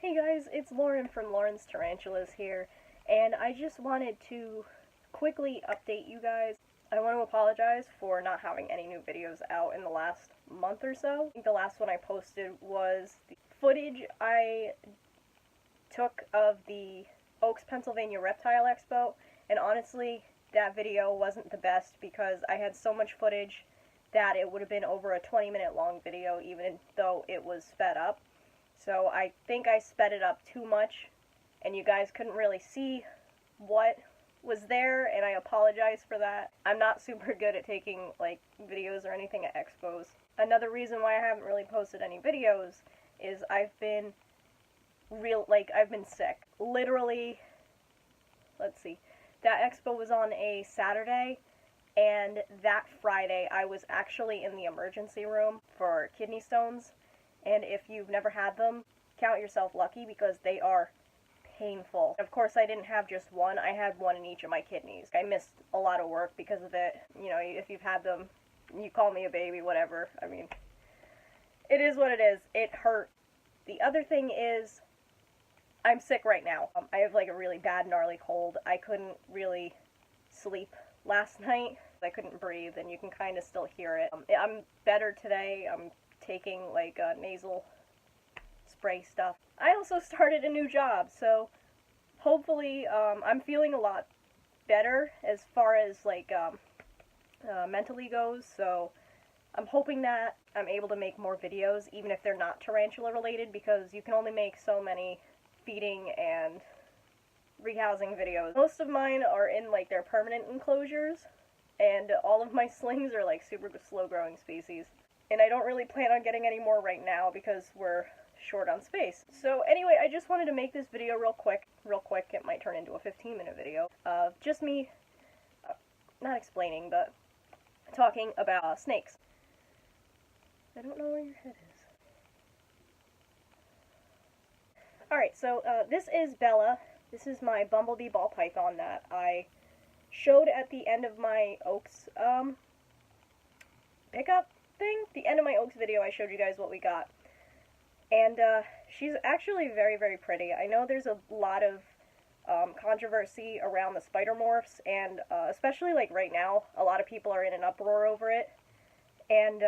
Hey guys, it's Lauren from Lauren's Tarantulas here, and I just wanted to quickly update you guys. I want to apologize for not having any new videos out in the last month or so. I think the last one I posted was the footage I took of the Oaks, Pennsylvania Reptile Expo, and honestly, that video wasn't the best because I had so much footage that it would have been over a 20-minute long video even though it was sped up. So I think I sped it up too much, and you guys couldn't really see what was there, and I apologize for that. I'm not super good at taking, like, videos or anything at expos. Another reason why I haven't really posted any videos is I've been sick. Literally, let's see, that expo was on a Saturday, and that Friday I was actually in the emergency room for kidney stones. And if you've never had them, count yourself lucky because they are painful. Of course, I didn't have just one. I had one in each of my kidneys. I missed a lot of work because of it. You know, if you've had them, you call me a baby, whatever. I mean, it is what it is. It hurt. The other thing is, I'm sick right now. I have like a really bad gnarly cold. I couldn't really sleep last night. I couldn't breathe, and you can kind of still hear it. I'm better today. I'm taking like nasal spray stuff. I also started a new job, so hopefully I'm feeling a lot better as far as like mentally goes, so I'm hoping that I'm able to make more videos even if they're not tarantula related, because you can only make so many feeding and rehousing videos. Most of mine are in like their permanent enclosures, and all of my slings are like super slow growing species. And I don't really plan on getting any more right now because we're short on space. So anyway, I just wanted to make this video real quick. It might turn into a 15-minute video of just me, not explaining, but talking about snakes. I don't know where your head is. Alright, so this is Bella. This is my bumblebee ball python that I showed at the end of my Oaks pickup thing. The end of my Oaks video, I showed you guys what we got. And she's actually very, very pretty. I know there's a lot of controversy around the spider morphs, and especially like right now, a lot of people are in an uproar over it. And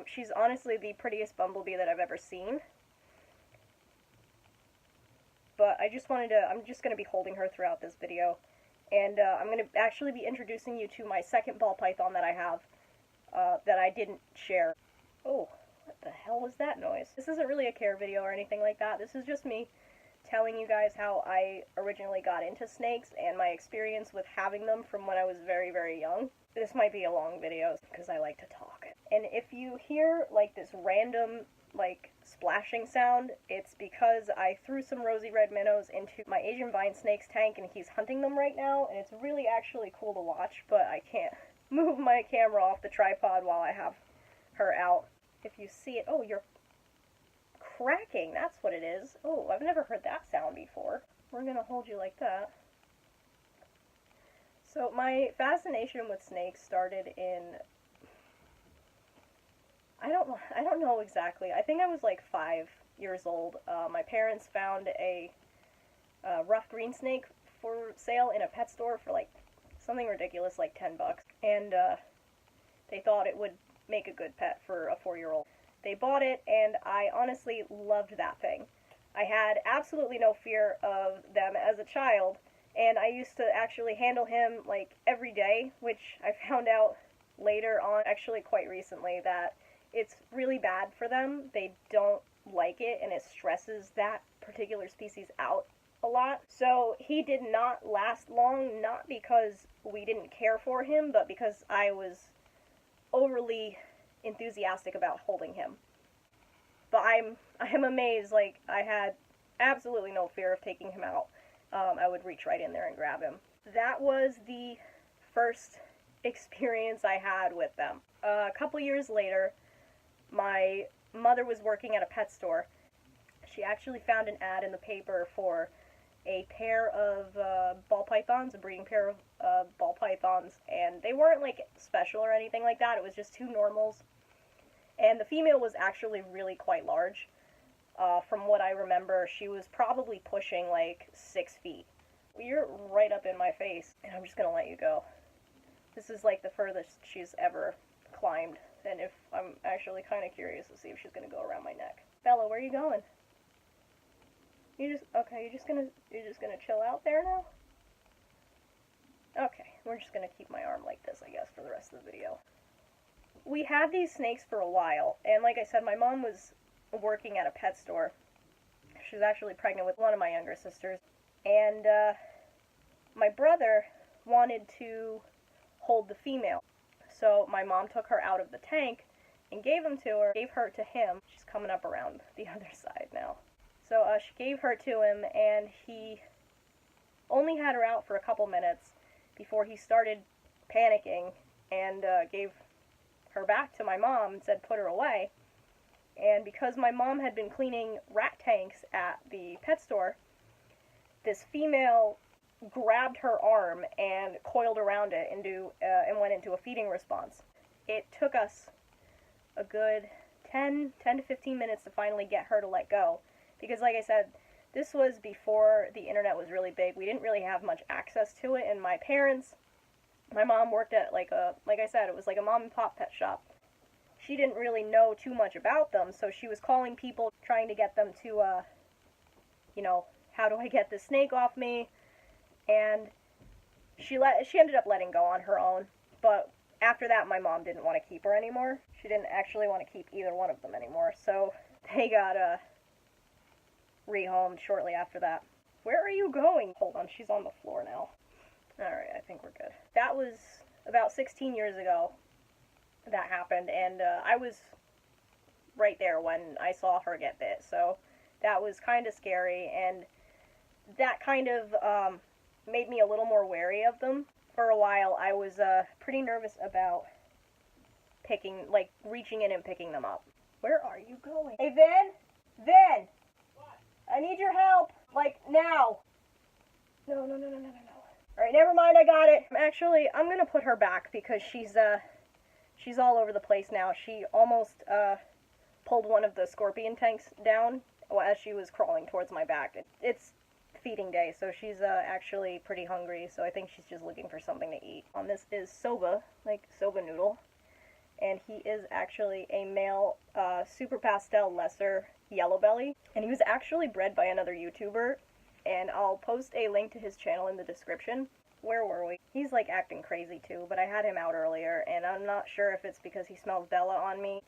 she's honestly the prettiest bumblebee that I've ever seen. But I just wanted to, I'm just going to be holding her throughout this video. And I'm going to actually be introducing you to my second ball python that I have. That I didn't share. Oh, what the hell was that noise? This isn't really a care video or anything like that. This is just me telling you guys how I originally got into snakes and my experience with having them from when I was very, very young. This might be a long video because I like to talk. And if you hear like this random like splashing sound, it's because I threw some rosy red minnows into my Asian vine snake's tank and he's hunting them right now, and it's really actually cool to watch, but I can't move my camera off the tripod while I have her out. If you see it, oh, you're cracking, that's what it is. Oh, I've never heard that sound before. We're gonna hold you like that. So my fascination with snakes started in, I don't know exactly. I think I was like 5 years old. My parents found a rough green snake for sale in a pet store for like something ridiculous, like $10. And they thought it would make a good pet for a 4-year-old. They bought it, and I honestly loved that thing. I had absolutely no fear of them as a child, and I used to actually handle him like every day, which I found out later on, actually quite recently, that it's really bad for them. They don't like it, and it stresses that particular species out a lot. So he did not last long, not because we didn't care for him, but because I was overly enthusiastic about holding him. But I'm amazed, like, I had absolutely no fear of taking him out. I would reach right in there and grab him. That was the first experience I had with them. A couple years later, my mother was working at a pet store. She actually found an ad in the paper for a pair of ball pythons, a breeding pair of ball pythons, and they weren't like special or anything like that. It was just two normals, and the female was actually really quite large. From what I remember, she was probably pushing like 6 feet. You're right up in my face, and I'm just gonna let you go. This is like the furthest she's ever climbed, and if I'm actually kind of curious to see if she's gonna go around my neck. Bella, where are you going? Okay, you're just gonna chill out there now? Okay, we're just gonna keep my arm like this, I guess, for the rest of the video. We had these snakes for a while, and like I said, my mom was working at a pet store. She was actually pregnant with one of my younger sisters, and my brother wanted to hold the female. So my mom took her out of the tank and gave her to him. She's coming up around the other side now. So she gave her to him, and he only had her out for a couple minutes before he started panicking and gave her back to my mom and said put her away. And because my mom had been cleaning rat tanks at the pet store, this female grabbed her arm and coiled around it and went into a feeding response. It took us a good 10 to 15 minutes to finally get her to let go. Because like I said, this was before the internet was really big. We didn't really have much access to it, and my mom worked at like I said, it was like a mom and pop pet shop. She didn't really know too much about them, so she was calling people, trying to get them to, how do I get this snake off me? And she ended up letting go on her own, but after that, my mom didn't want to keep her anymore. She didn't actually want to keep either one of them anymore, so they got, rehomed shortly after that. Where are you going? Hold on, she's on the floor now. Alright, I think we're good. That was about 16 years ago that happened, and I was right there when I saw her get bit, so that was kind of scary, and that kind of made me a little more wary of them. For a while, I was pretty nervous about reaching in and picking them up. Where are you going? Hey, Vin! Vin! What? I need your help! Like, now! No. Alright, never mind, I got it. Actually, I'm gonna put her back because she's all over the place now. She almost, pulled one of the scorpion tanks down as she was crawling towards my back. It's feeding day, so she's, actually pretty hungry, so I think she's just looking for something to eat. This is Soba, like soba noodle, and he is actually a male, super pastel lesser yellow belly, and he was actually bred by another YouTuber, and I'll post a link to his channel in the description. Where were we? He's like acting crazy too, but I had him out earlier, and I'm not sure if it's because he smells Bella on me.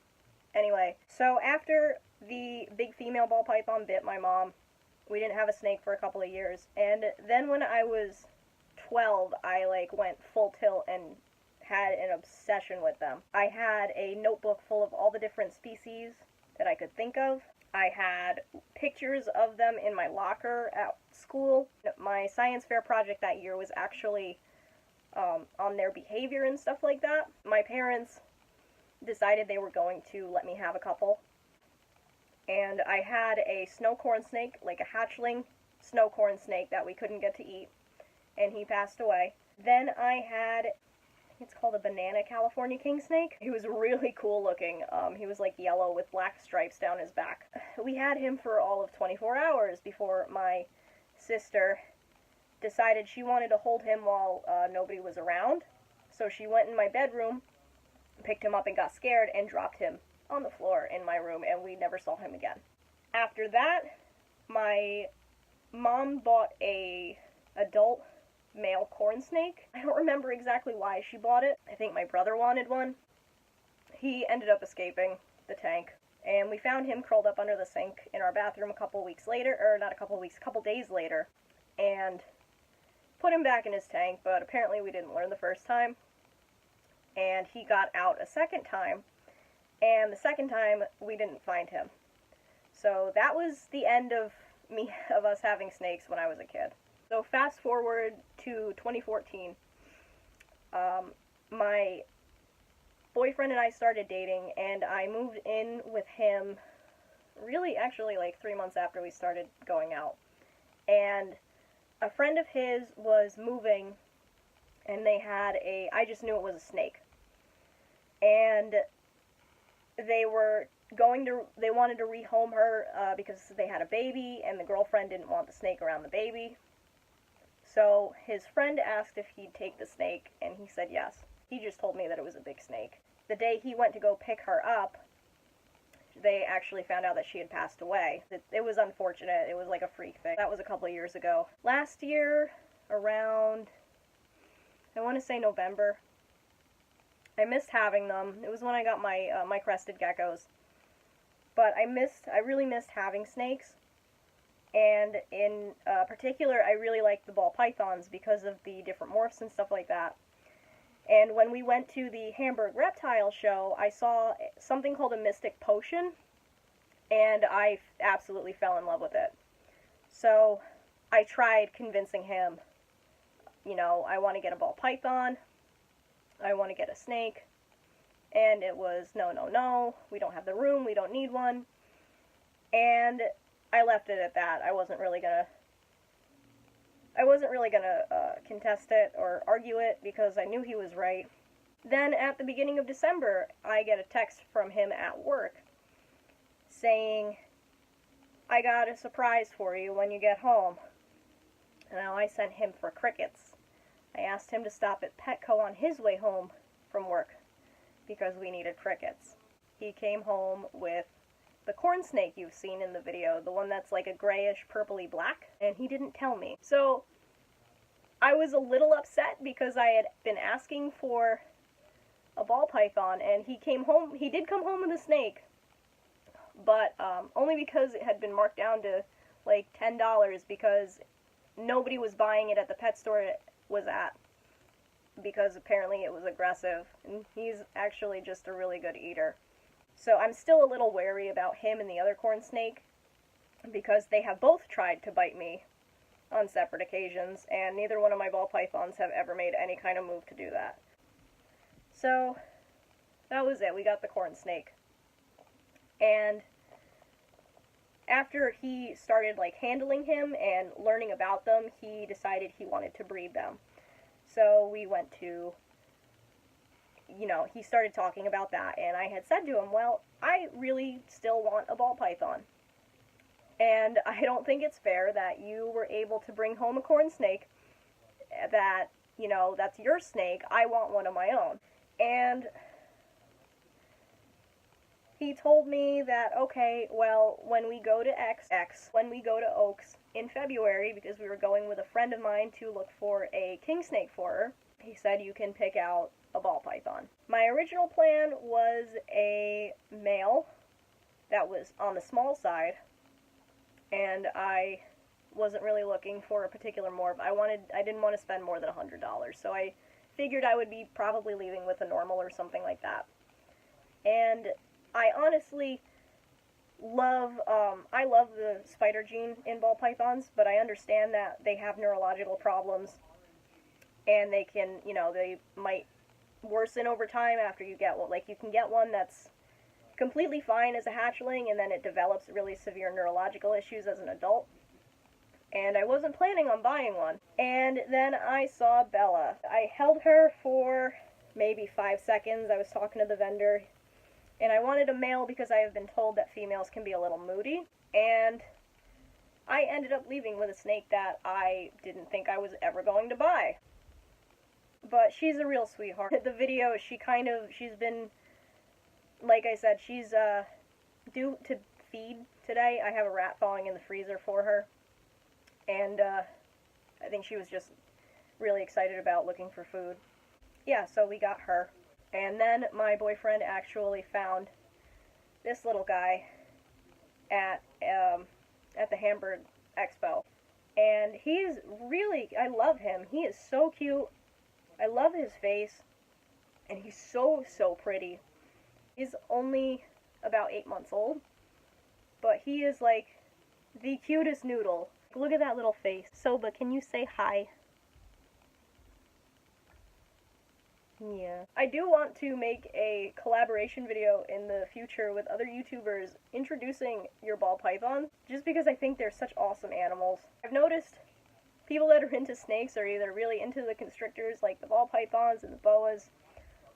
Anyway, so after the big female ball python bit my mom, we didn't have a snake for a couple of years, and then when I was 12, I went full tilt and had an obsession with them. I had a notebook full of all the different species that I could think of. I had pictures of them in my locker at school. My science fair project that year was actually on their behavior and stuff like that. My parents decided they were going to let me have a couple. And I had a snow corn snake, like a hatchling snow corn snake that we couldn't get to eat, and he passed away. Then I had, I think it's called a banana California king snake. He was really cool looking. He was like yellow with black stripes down his back. We had him for all of 24 hours before my sister decided she wanted to hold him while nobody was around. So she went in my bedroom, picked him up and got scared and dropped him on the floor in my room, and we never saw him again. After that, my mom bought a adult male corn snake. I don't remember exactly why she bought it. I think my brother wanted one. He ended up escaping the tank, and we found him curled up under the sink in our bathroom a couple days later, and put him back in his tank, but apparently we didn't learn the first time, and he got out a second time, and the second time we didn't find him. So that was the end of us having snakes when I was a kid. So fast forward to 2014, my boyfriend and I started dating, and I moved in with him really actually like 3 months after we started going out. And a friend of his was moving, and they had I just knew it was a snake. And they were they wanted to rehome her because they had a baby, and the girlfriend didn't want the snake around the baby. So his friend asked if he'd take the snake, and he said yes. He just told me that it was a big snake. The day he went to go pick her up, they actually found out that she had passed away. It was unfortunate. It was like a freak thing. That was a couple of years ago. Last year, around, I want to say November, I missed having them. It was when I got my my crested geckos. But I really missed having snakes. And in particular, I really liked the ball pythons because of the different morphs and stuff like that. And when we went to the Hamburg Reptile Show, I saw something called a Mystic Potion, and I absolutely fell in love with it. So I tried convincing him, you know, I want to get a ball python, I want to get a snake, and it was, no, no, no, we don't have the room, we don't need one, and I left it at that. I wasn't really gonna contest it or argue it because I knew he was right. Then at the beginning of December, I get a text from him at work saying, I got a surprise for you when you get home. And now I sent him for crickets. I asked him to stop at Petco on his way home from work because we needed crickets. He came home with the corn snake you've seen in the video, the one that's like a grayish purpley black, and he didn't tell me. So I was a little upset because I had been asking for a ball python, and he did come home with a snake, but only because it had been marked down to like $10 because nobody was buying it at the pet store it was at because apparently it was aggressive, and he's actually just a really good eater. So I'm still a little wary about him and the other corn snake because they have both tried to bite me on separate occasions, and neither one of my ball pythons have ever made any kind of move to do that. So that was it. We got the corn snake. And after he started like handling him and learning about them, he decided he wanted to breed them. So we went to, you know, he started talking about that, and I had said to him, well, I really still want a ball python. And I don't think it's fair that you were able to bring home a corn snake that, you know, that's your snake. I want one of my own. And he told me that, okay, well, when we go to when we go to Oaks in February, because we were going with a friend of mine to look for a king snake for her, he said you can pick out a ball python. My original plan was a male that was on the small side, and I wasn't really looking for a particular morph. I didn't want to spend more than $100, so I figured I would be probably leaving with a normal or something like that. And I honestly love, I love the spider gene in ball pythons, but I understand that they have neurological problems, and they can, you know, they might worsen over time after you get one. Like, you can get one that's completely fine as a hatchling, and then it develops really severe neurological issues as an adult. And I wasn't planning on buying one. And then I saw Bella. I held her for maybe 5 seconds. I was talking to the vendor, and I wanted a male because I have been told that females can be a little moody. And I ended up leaving with a snake that I didn't think I was ever going to buy. But she's a real sweetheart. The video, she's been, like I said, she's due to feed today. I have a rat thawing in the freezer for her. And I think she was just really excited about looking for food. Yeah, so we got her. And then my boyfriend actually found this little guy at the Hamburg Expo. And he's really, I love him. He is so cute. I love his face. And he's so, so pretty. He's only about 8 months old. But he is like the cutest noodle. Look at that little face. Soba, can you say hi? Yeah. I do want to make a collaboration video in the future with other YouTubers introducing your ball pythons, just because I think they're such awesome animals. I've noticed people that are into snakes are either really into the constrictors, like the ball pythons and the boas,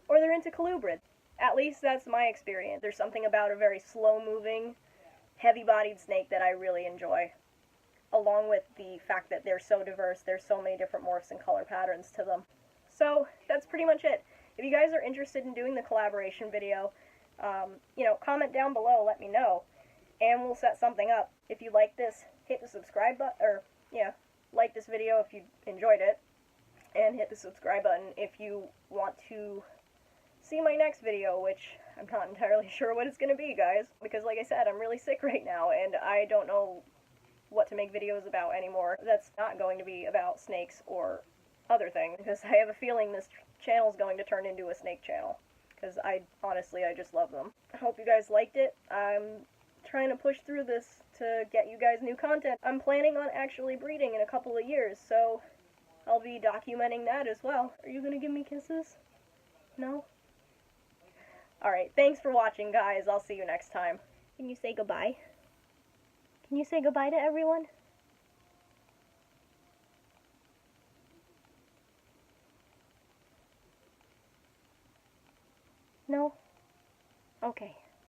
or they're into colubrids. At least that's my experience. There's something about a very slow-moving, heavy-bodied snake that I really enjoy, along with the fact that they're so diverse. There's so many different morphs and color patterns to them. So that's pretty much it. If you guys are interested in doing the collaboration video, comment down below, let me know, and we'll set something up. If you like this, hit the subscribe button, or, like this video if you enjoyed it, and hit the subscribe button if you want to see my next video, which I'm not entirely sure what it's going to be, guys, because like I said, I'm really sick right now, and I don't know what to make videos about anymore. That's not going to be about snakes or other things, because I have a feeling this channel is going to turn into a snake channel, because honestly, I just love them. I hope you guys liked it. I'm trying to push through this to get you guys new content. I'm planning on actually breeding in a couple of years, so I'll be documenting that as well. Are you gonna give me kisses? No? Alright, thanks for watching, guys. I'll see you next time. Can you say goodbye? Can you say goodbye to everyone? No? Okay.